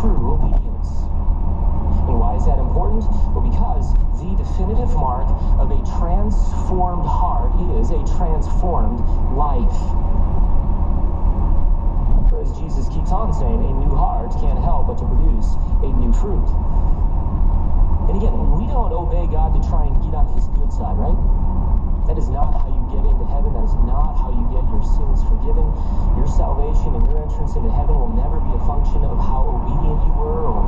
true obedience. And why is that important? Well, because the definitive mark of a transformed heart is a transformed life. For as Jesus keeps on saying, a new heart can't help but to produce a new fruit. And again, we don't obey God to try and get on his good side, right? That is not how you get into heaven. That is not how you get your sins forgiven. Your salvation and your entrance into heaven will never be a function of how obedient you were or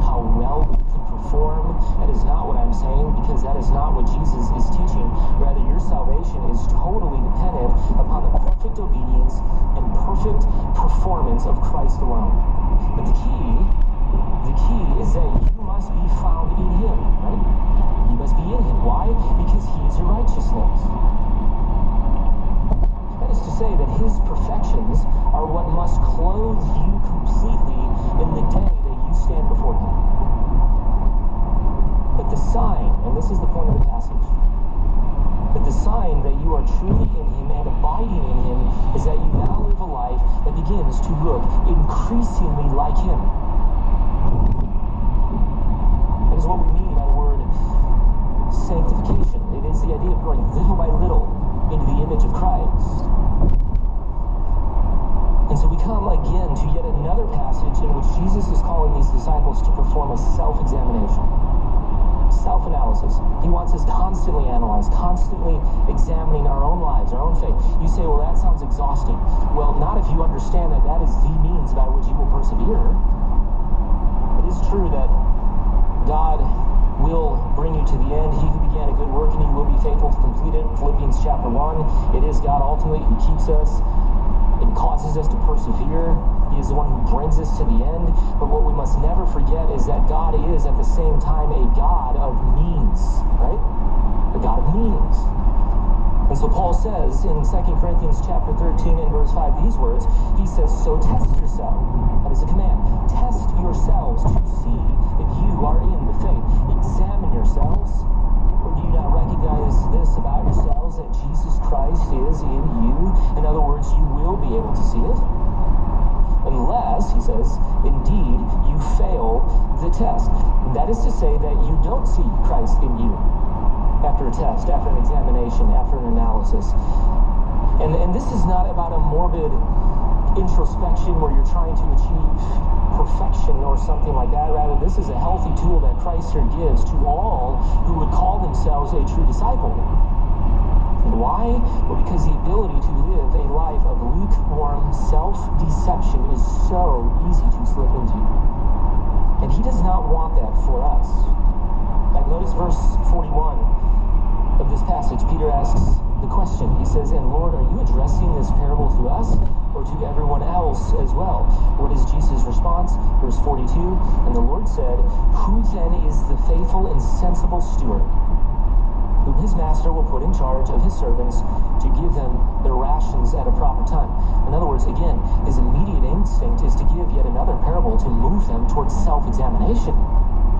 how well you could perform. That is not what I'm saying, because that is not what Jesus is teaching. Rather, your salvation is totally dependent upon the perfect obedience and perfect performance of Christ alone. But the key is that you must be found in him, right? You must be in him. Why? Because he is your righteousness. That is to say that his perfections are what must clothe you completely in the day that you stand before him. But the sign, and this is the point of the passage, but the sign that you are truly in him and abiding in him is that you now live a life that begins to look increasingly like him. That is what we mean by the word sanctification. It is the idea of growing little by little into the image of Christ. And so we come again to yet another passage in which Jesus is calling these disciples to perform a self-examination, self-analysis. He wants us constantly analyzed, constantly examining our own lives, our own faith. You say, well, that sounds exhausting. Well, not if you understand that that is the means by which you will persevere. It is true that God will bring you to the end. He who began a good work in you will be faithful to complete it. Philippians chapter 1. It is God ultimately who keeps us and causes us to persevere. He is the one who brings us to the end. But what we must never forget is that God is at the same time a God of means, right? A God of means. And so Paul says in 2 Corinthians chapter 13 and verse 5 these words. He says, so test yourself. That is a command. Test yourselves to see if you are in the faith. Examine yourselves. Or do you not recognize this about yourselves, that Jesus Christ is in you? In other words, you will be able to see it. Unless, he says, indeed, you fail the test. That is to say that you don't see Christ in you after a test, after an examination, after an analysis. And this is not about a morbid introspection where you're trying to achieve perfection or something like that. Rather, this is a healthy tool that Christ here gives to all who would call themselves a true disciple. And why? Well, because the ability to live a life of lukewarm self-deception is so easy to slip into. And he does not want that for us. Like, notice verse 41 of this passage. Peter asks the question. He says, and Lord, are you addressing this parable to us or to everyone else as well? What is Jesus' response? Verse 42, and the Lord said, who then is the faithful and sensible steward, whom his master will put in charge of his servants to give them their rations at a proper time? In other words, again, his immediate instinct is to give yet another parable to move them towards self-examination,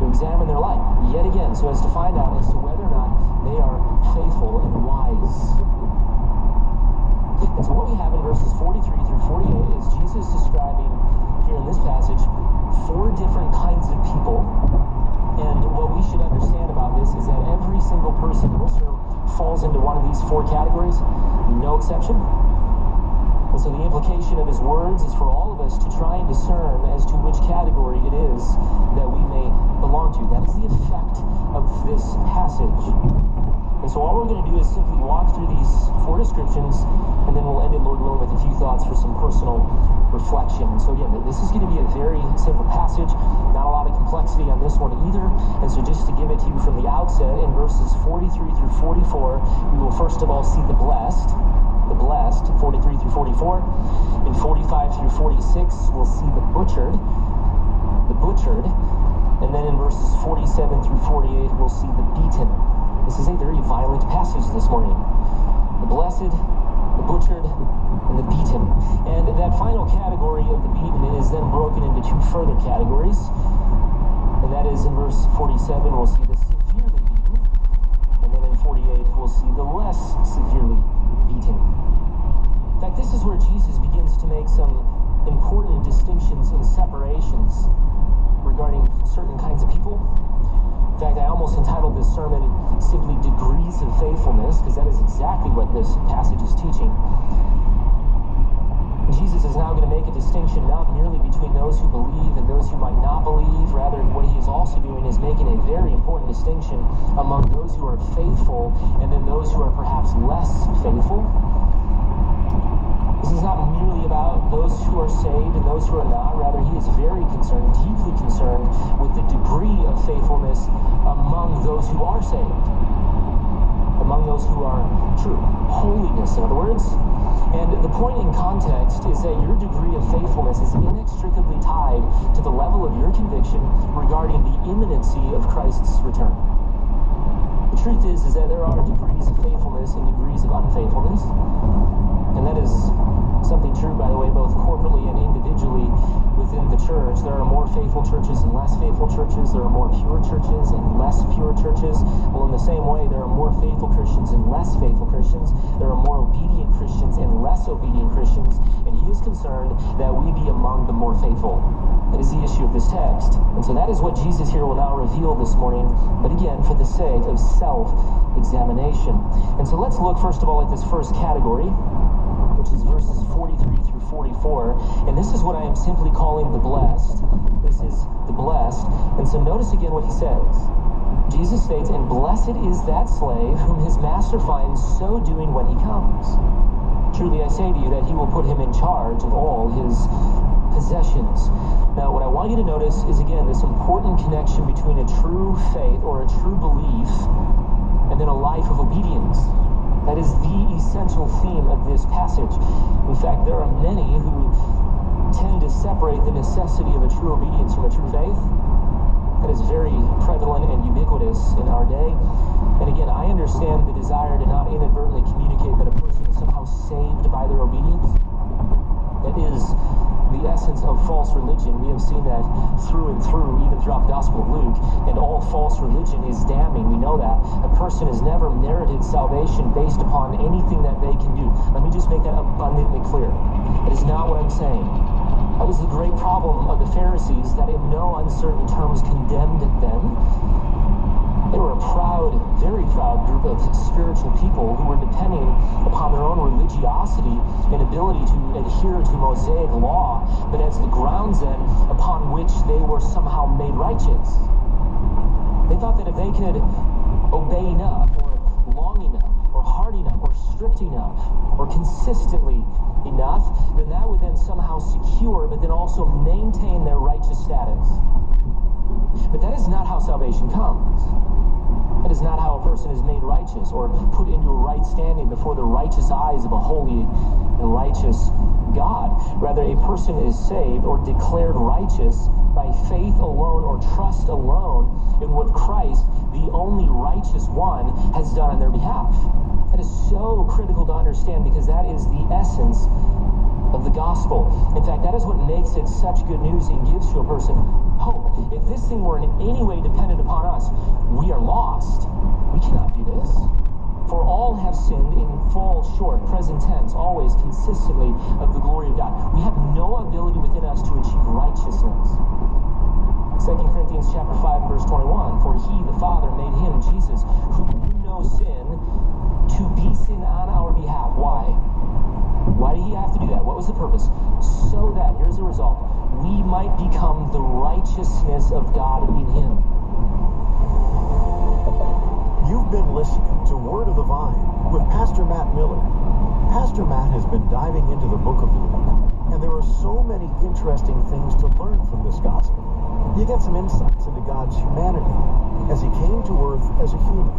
to examine their life yet again, so as to find out as to whether or not they are faithful and wise. And so what we have in verses 43 through 48 is Jesus describing here in this passage 4 different kinds of people. And what we should understand about this is that every single person in this room falls into one of these 4 categories, no exception. And so the implication of his words is for all of us to try and discern as to which category it is that we may belong to. That is the effect of this passage. And so all we're going to do is simply walk through these 4 descriptions, and then we'll end it, Lord willing, with a few thoughts for some personal reflection. And so again, this is going to be a very simple passage, not a lot of complexity on this one either. And so just to give it to you from the outset, in verses 43 through 44, we will first of all see the blessed, 43 through 44. In 45 through 46, we'll see the butchered. And then in verses 47 through 48, we'll see the beaten. This is a very violent passage this morning. The blessed, the butchered, and the beaten. And that final category of the beaten is then broken into 2 further categories. And that is in verse 47, we'll see the severely beaten. And then in 48, we'll see the less severely beaten. In fact, this is where Jesus begins to make some important distinctions and separations fact, I almost entitled this sermon simply Degrees of Faithfulness, because that is exactly what this passage is teaching. Jesus is now going to make a distinction not merely between those who believe and those who might not believe. Rather, what he is also doing is making a very important distinction among those who are faithful and then those who are perhaps less faithful. This is not merely about those who are saved and those who are not. Rather, he is very concerned, deeply concerned with the degree of faithfulness among those who are saved, among those who are true. Holiness, in other words. And the point in context is that your degree of faithfulness is inextricably tied to the level of your conviction regarding the imminency of Christ's return. The truth is that there are degrees of faithfulness and degrees of unfaithfulness. And that is something true, by the way, both corporately and individually within the church. There are more faithful churches and less faithful churches. There are more pure churches and less pure churches. Well, in the same way, there are more faithful Christians and less faithful Christians. There are more obedient Christians and less obedient Christians. And he is concerned that we be among the more faithful. That is the issue of this text. And so that is what Jesus here will now reveal this morning, but again, for the sake of self-examination. And so let's look, first of all, at this first category, which is verses 43 through 44. And this is what I am simply calling the blessed. This is the blessed. And so notice again what he says. Jesus states, "And blessed is that slave whom his master finds so doing when he comes. Truly I say to you that he will put him in charge of all his possessions." Now, what I want you to notice is, again, this important connection between a true faith or a true belief and then a life of obedience. That is the essential theme of this passage. In fact, there are many who tend to separate the necessity of a true obedience from a true faith. That is very prevalent and ubiquitous in our day. And again, I understand the desire to not inadvertently communicate that a person is somehow saved by their obedience. That is the essence of false religion. We have seen that through and through, even throughout the Gospel of Luke. And all false religion is damning. We know that. A person has never merited salvation based upon anything that they can do. Let me just make that abundantly clear. It is not what I'm saying. That was the great problem of the Pharisees, that in no uncertain terms condemned them. They were a proud, very proud group of spiritual people who were depending upon their own religiosity and ability to adhere to Mosaic law, but as the grounds then upon which they were somehow made righteous. They thought that if they could obey enough, or long enough, or hard enough, or strict enough, or consistently enough, then that would then somehow secure, but then also maintain their righteous status. But that is not how salvation comes. That is not how a person is made righteous or put into a right standing before the righteous eyes of a holy and righteous God. Rather, a person is saved or declared righteous by faith alone or trust alone in what Christ, the only righteous one, has done on their behalf. That is so critical to understand, because that is the essence of the gospel. In fact, that is what makes it such good news and gives to a person hope. If this thing were in any way dependent upon us, we are lost. We cannot do this. For all have sinned and fall short, present tense, always, consistently, of the glory of God. We have no ability within us to achieve righteousness. 2 Corinthians chapter 5, verse 21, "For he, the Father, made him, Jesus, who knew no sin, to be sin on our behalf." Why? Why did he have to do that? What was the purpose? So that, here's the result, we might become the righteousness of God in him. You've been listening to Word of the Vine with Pastor Matt Miller. Pastor Matt has been diving into the book of Luke, and there are so many interesting things to learn from this gospel. You get some insights into God's humanity as he came to earth as a human.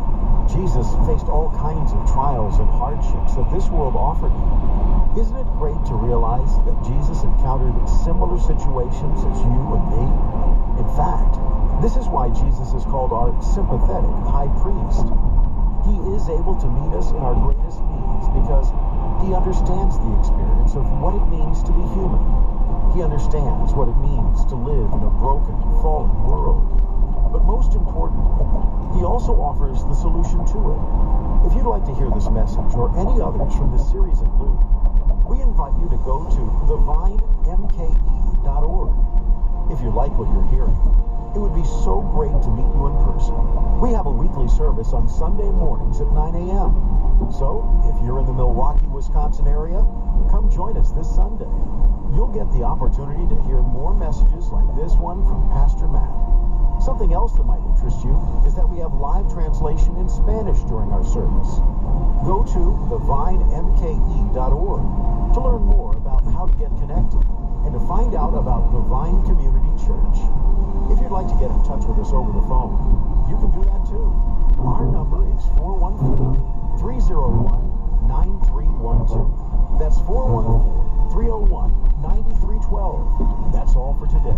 Jesus faced all kinds of trials and hardships that this world offered him. Isn't it great to realize that Jesus encountered similar situations as you and me? In fact, this is why Jesus is called our sympathetic high priest. He is able to meet us in our greatest needs because he understands the experience of what it means to be human. He understands what it means to live in a broken, fallen world. But most importantly, he also offers the solution to it. If you'd like to hear this message or any others from this series in Luke, we invite you to go to thevinemke.org. If you like what you're hearing, It would be so great to meet you in person. We have a weekly service on Sunday mornings at 9 a.m. So, if you're in the Milwaukee, Wisconsin area, come join us this Sunday. You'll get the opportunity to hear more messages like this one from Pastor Matt. Something else that might interest you is that we have live translation in Spanish during our service. Go to thevinemke.org to learn more about how to get connected and to find out about the Vine Community Church. If you'd like to get in touch with us over the phone, you can do that too. Our number is 414-301-9312. That's 414-301-9312. That's all for today.